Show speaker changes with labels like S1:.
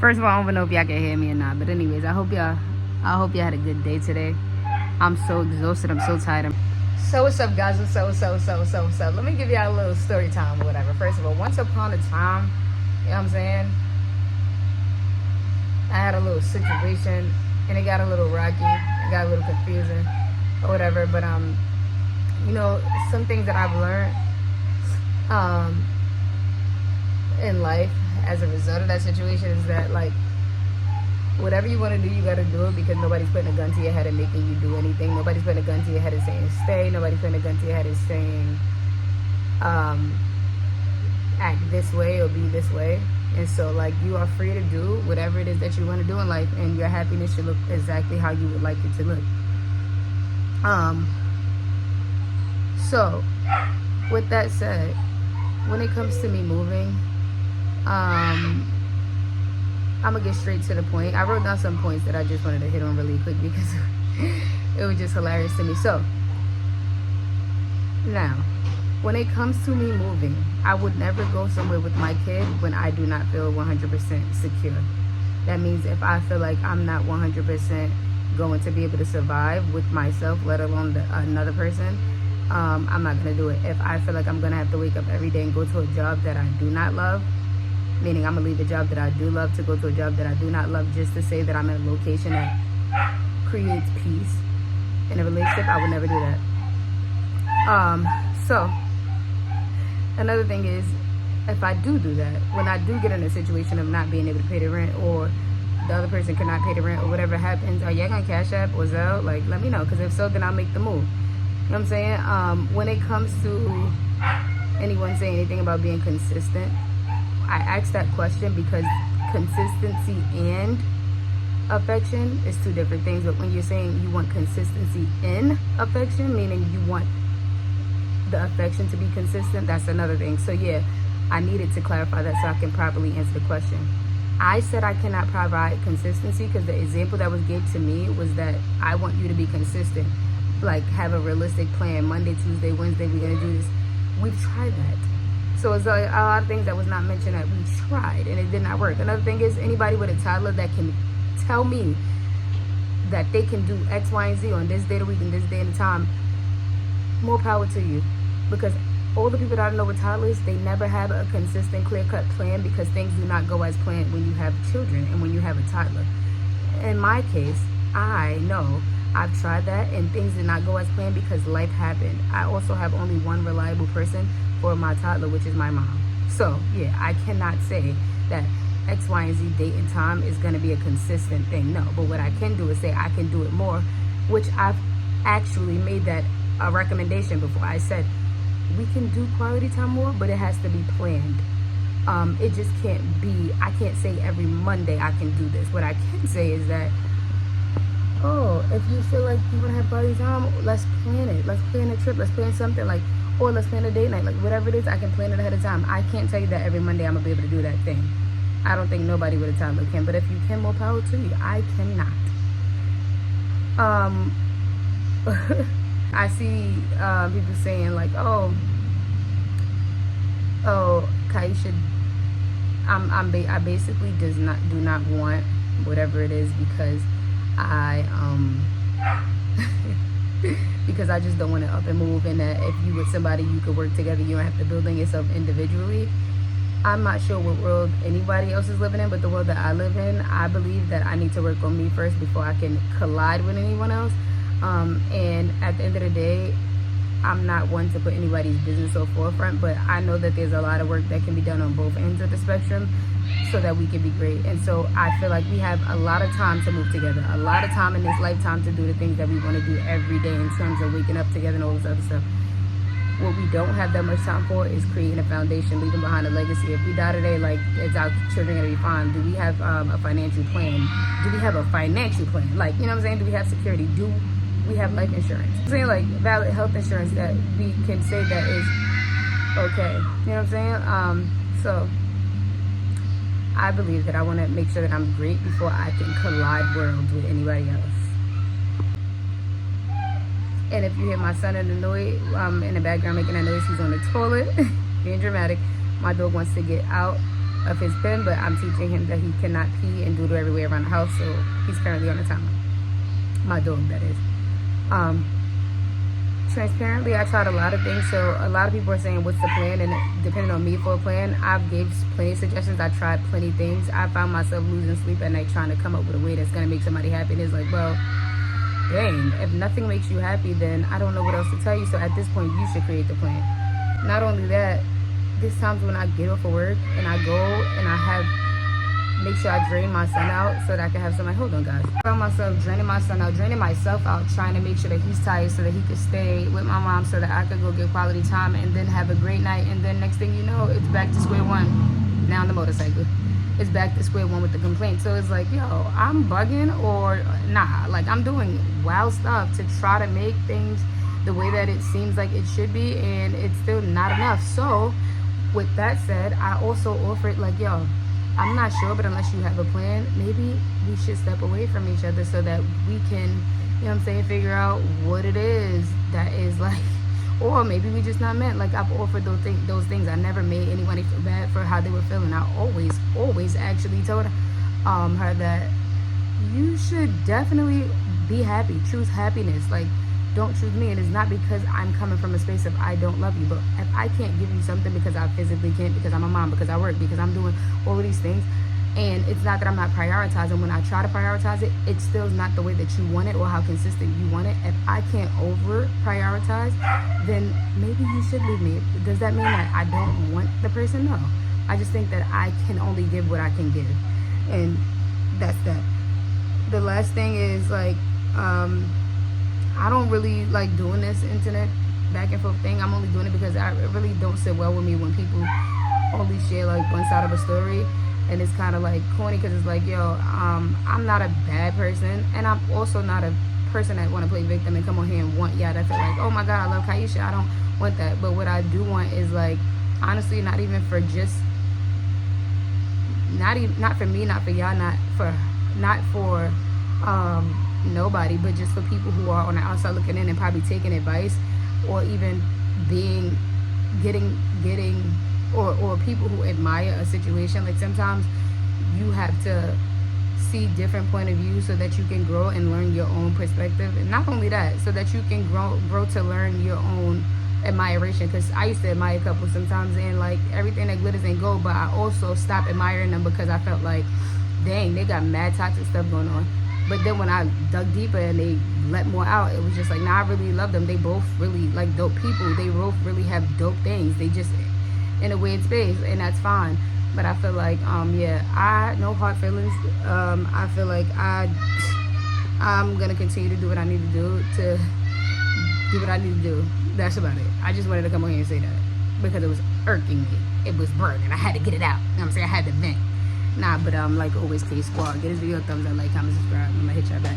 S1: First of all, I don't even know if y'all can hear me or not. But anyways, I hope y'all had a good day today. I'm so exhausted. I'm so tired. So what's up, guys? What's up? Let me give y'all a little story time or whatever. First of all, once upon a time, you know what I'm saying, I had a little situation and it got a little rocky. It got a little confusing or whatever. But you know, some things that I've learned in life as a result of that situation is that, like, whatever you want to do, you got to do it, because nobody's putting a gun to your head and making you do anything. Nobody's putting a gun to your head and saying stay. Nobody's putting a gun to your head and saying act this way or be this way. And so, like, you are free to do whatever it is that you want to do in life, and your happiness should look exactly how you would like it to look. So with that said, when it comes to me moving, I'm gonna get straight to the point. I wrote down some points that I just wanted to hit on really quick because it was just hilarious to me. So now, when it comes to me moving, I would never go somewhere with my kid when I do not feel 100% secure. That means if I feel like I'm not 100% going to be able to survive with myself, let alone another person, I'm not gonna do it. If I feel like I'm gonna have to wake up every day and go to a job that I do not love, meaning I'm gonna leave a job that I do love to go to a job that I do not love just to say that I'm in a location that creates peace in a relationship, I would never do that. So another thing is, if I do that, when I do get in a situation of not being able to pay the rent, or the other person cannot pay the rent, or whatever happens, are y'all gonna Cash App or Zelle? Like, let me know, because if so, then I'll make the move. You know what I'm saying? When it comes to anyone saying anything about being consistent, I asked that question because consistency and affection is two different things. But when you're saying you want consistency in affection, meaning you want the affection to be consistent, that's another thing. So yeah, I needed to clarify that so I can properly answer the question. I said I cannot provide consistency because the example that was given to me was that I want you to be consistent, like have a realistic plan. Monday, Tuesday, Wednesday, we're gonna do this. We've tried that. So it's a lot of things that was not mentioned that we tried and it did not work. Another thing is, anybody with a toddler that can tell me that they can do X, Y, and Z on this day of the week and this day and the time, more power to you. Because all the people that I know with toddlers, they never have a consistent, clear-cut plan, because things do not go as planned when you have children and when you have a toddler. In my case, I know I've tried that and things did not go as planned because life happened. I also have only one reliable person for my toddler, which is my mom. So yeah, I cannot say that X, Y, and Z date and time is going to be a consistent thing. No, but what I can do is say I can do it more, which I've actually made that a recommendation before. I said we can do quality time more, but it has to be planned. It just can't be, I can't say every Monday I can do this. What I can say is that, oh, if you feel like you want to have quality time, let's plan it. Let's plan a trip. Let's plan something, like, or let's plan a date night. Like, whatever it is, I can plan it ahead of time. I can't tell you that every Monday I'm going to be able to do that thing. I don't think nobody with a toddler can. But if you can, more power to you. I cannot. I see people saying, like, oh, Kaisha, I basically do not want whatever it is because because I just don't want to up and move, and that if you with somebody you could work together, you don't have to build on yourself individually. I'm not sure what world anybody else is living in, but the world that I live in, I believe that I need to work on me first before I can collide with anyone else. And at the end of the day, I'm not one to put anybody's business on forefront, but I know that there's a lot of work that can be done on both ends of the spectrum so that we can be great. And so I feel like we have a lot of time to move together, a lot of time in this lifetime to do the things that we want to do every day in terms of waking up together and all this other stuff. What we don't have that much time for is creating a foundation, leaving behind a legacy. If we die today, like, is our children gonna be fine? Do we have a financial plan? Do we have a financial plan? Like, you know what I'm saying? Do we have security? Do we have life insurance? I'm saying, like, valid health insurance that we can say that is okay. You know what I'm saying? So I believe that I want to make sure that I'm great before I can collide worlds with anybody else. And if you hear my son in the noise, in the background making that noise, he's on the toilet, being dramatic. My dog wants to get out of his pen, but I'm teaching him that he cannot pee and doodle everywhere around the house, so he's currently on a timer. My dog, that is. Transparently, I tried a lot of things, so a lot of people are saying what's the plan, and depending on me for a plan, I've gave plenty of suggestions. I tried plenty of things. I found myself losing sleep at night trying to come up with a way that's going to make somebody happy, and it's like, well, dang, if nothing makes you happy, then I don't know what else to tell you. So at this point, you should create the plan. Not only that, there's times when I get off of work and I go and make sure I drain my son out so that I can have somebody. Hold on, guys. I found myself draining my son out, draining myself out, trying to make sure that he's tired so that he could stay with my mom so that I could go get quality time and then have a great night. And then next thing you know, it's back to square one. Now on the motorcycle. It's back to square one with the complaint. So it's like, yo, I'm bugging or nah. Like, I'm doing wild stuff to try to make things the way that it seems like it should be, and it's still not enough. So with that said, I also offered, like, yo, I'm not sure, but unless you have a plan, maybe we should step away from each other so that we can, you know what I'm saying, figure out what it is that is like, or maybe we just not meant. Like, I've offered those things. I never made anybody feel bad for how they were feeling. I always actually told her that you should definitely be happy, choose happiness. Like, don't choose me. And it's not because I'm coming from a space of I don't love you, but if I can't give you something because I physically can't, because I'm a mom, because I work, because I'm doing all of these things, and it's not that I'm not prioritizing. When I try to prioritize it, it still is not the way that you want it or how consistent you want it. If I can't over prioritize, then maybe you should leave me. Does that mean that I don't want the person? No. I just think that I can only give what I can give, and that's that. The last thing is, like, I don't really like doing this internet back and forth thing. I'm only doing it because it really don't sit well with me when people only share like one side of a story, and it's kind of like corny because it's like, yo, I'm not a bad person, and I'm also not a person that want to play victim and come on here and want y'all to feel like, oh my god, I love Kaisha. I don't want that. But what I do want is, like, honestly, not even for just not for me, not for y'all, not for nobody, but just for people who are on the outside looking in and probably taking advice, or even getting or people who admire a situation. Like, sometimes you have to see different point of view so that you can grow and learn your own perspective, and not only that, so that you can grow to learn your own admiration. Because I used to admire couples sometimes, and like, everything that glitters ain't gold, but I also stopped admiring them because I felt like, dang, they got mad toxic stuff going on. But then when I dug deeper and they let more out, it was just like, nah, I really love them. They both really like dope people. They both really have dope things. They just in a weird space, and that's fine. But I feel like, yeah, no hard feelings. I feel like I'm gonna continue to do what I need to do what I need to do. That's about it. I just wanted to come on here and say that because it was irking me. It was burning. I had to get it out. You know what I'm saying? I had to vent. Nah, but like always, K Squad, get this video a thumbs up, like, comment, subscribe. I'm gonna hit y'all back.